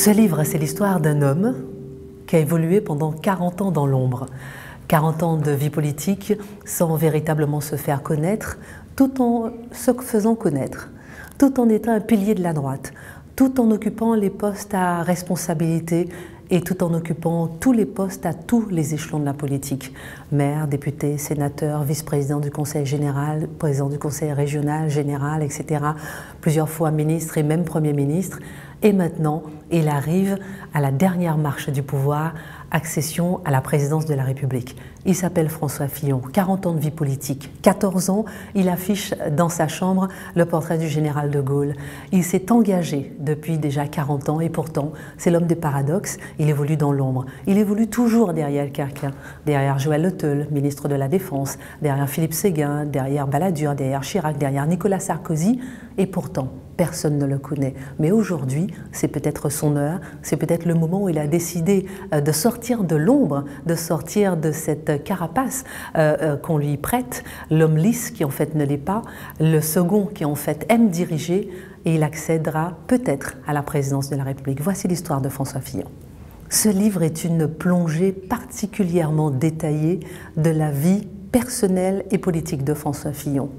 Ce livre, c'est l'histoire d'un homme qui a évolué pendant 40 ans dans l'ombre. 40 ans de vie politique sans véritablement se faire connaître, tout en se faisant connaître, tout en étant un pilier de la droite, tout en occupant les postes à responsabilité et tout en occupant tous les postes à tous les échelons de la politique. Maire, député, sénateur, vice-président du conseil général, président du conseil régional, général, etc. Plusieurs fois ministre et même premier ministre. Et maintenant, il arrive à la dernière marche du pouvoir, accession à la présidence de la République. Il s'appelle François Fillon, 40 ans de vie politique. 14 ans, il affiche dans sa chambre le portrait du général de Gaulle. Il s'est engagé depuis déjà 40 ans et pourtant, c'est l'homme des paradoxes, il évolue dans l'ombre. Il évolue toujours derrière quelqu'un, derrière Joël Le Theul, ministre de la Défense, derrière Philippe Séguin, derrière Balladur, derrière Chirac, derrière Nicolas Sarkozy, et pourtant, personne ne le connaît. Mais aujourd'hui, c'est peut-être son heure, c'est peut-être le moment où il a décidé de sortir de l'ombre, de sortir de cette carapace qu'on lui prête, l'homme lisse qui en fait ne l'est pas, le second qui en fait aime diriger, et il accédera peut-être à la présidence de la République. Voici l'histoire de François Fillon. Ce livre est une plongée particulièrement détaillée de la vie personnelle et politique de François Fillon.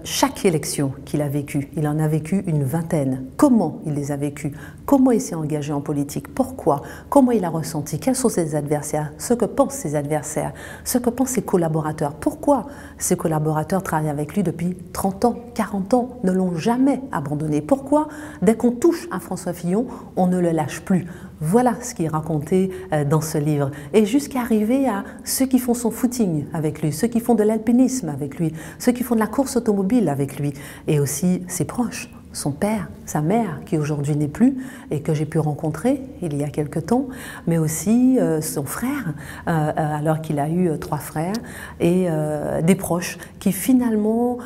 Chaque élection qu'il a vécue, il en a vécu une vingtaine. Comment il les a vécues? Comment il s'est engagé en politique? Pourquoi? Comment il a ressenti? Quels sont ses adversaires? Ce que pensent ses adversaires? Ce que pensent ses collaborateurs? Pourquoi ses collaborateurs travaillent avec lui depuis 30 ans, 40 ans, ne l'ont jamais abandonné? Pourquoi, dès qu'on touche à François Fillon, on ne le lâche plus? Voilà ce qui est raconté dans ce livre. Et jusqu'à arriver à ceux qui font son footing avec lui, ceux qui font de l'alpinisme avec lui, ceux qui font de la course automobile avec lui, et aussi ses proches, son père, sa mère, qui aujourd'hui n'est plus et que j'ai pu rencontrer il y a quelque temps, mais aussi son frère, alors qu'il a eu 3 frères, et des proches que finalement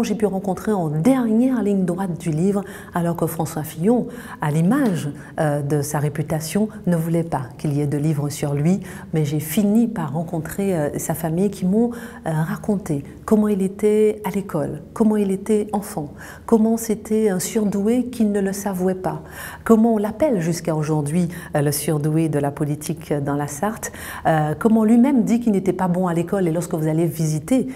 j'ai pu rencontrer en dernière ligne droite du livre, alors que François Fillon, à l'image de sa réputation, ne voulait pas qu'il y ait de livres sur lui, mais j'ai fini par rencontrer sa famille qui m'ont raconté comment il était à l'école, comment il était enfant, comment c'était un surdoué qui ne le savouait pas, comment on l'appelle jusqu'à aujourd'hui le surdoué de la politique dans la Sarthe, comment lui-même dit qu'il n'était pas bon à l'école, et lorsque vous allez visiter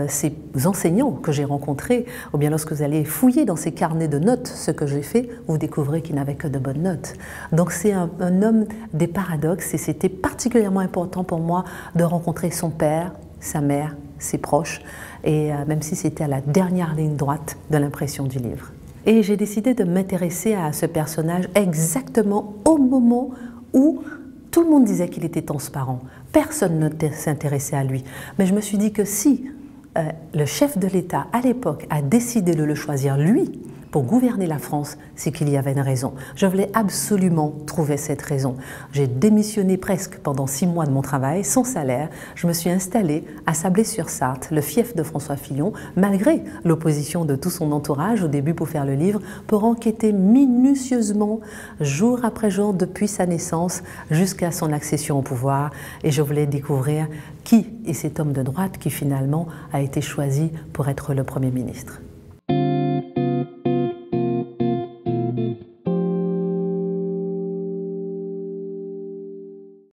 ces enseignants que j'ai rencontrés, ou bien lorsque vous allez fouiller dans ces carnets de notes ce que j'ai fait, vous découvrez qu'il n'avait que de bonnes notes. Donc c'est un homme des paradoxes, et c'était particulièrement important pour moi de rencontrer son père, sa mère, ses proches, et même si c'était à la dernière ligne droite de l'impression du livre. Et j'ai décidé de m'intéresser à ce personnage exactement au moment où tout le monde disait qu'il était transparent. Personne ne s'intéressait à lui. Mais je me suis dit que si le chef de l'État, à l'époque, a décidé de le choisir lui, pour gouverner la France, c'est qu'il y avait une raison. Je voulais absolument trouver cette raison. J'ai démissionné presque pendant 6 mois de mon travail, sans salaire. Je me suis installée à Sablé-sur-Sarthe, le fief de François Fillon, malgré l'opposition de tout son entourage au début pour faire le livre, pour enquêter minutieusement, jour après jour, depuis sa naissance jusqu'à son accession au pouvoir. Et je voulais découvrir qui est cet homme de droite qui finalement a été choisi pour être le Premier ministre.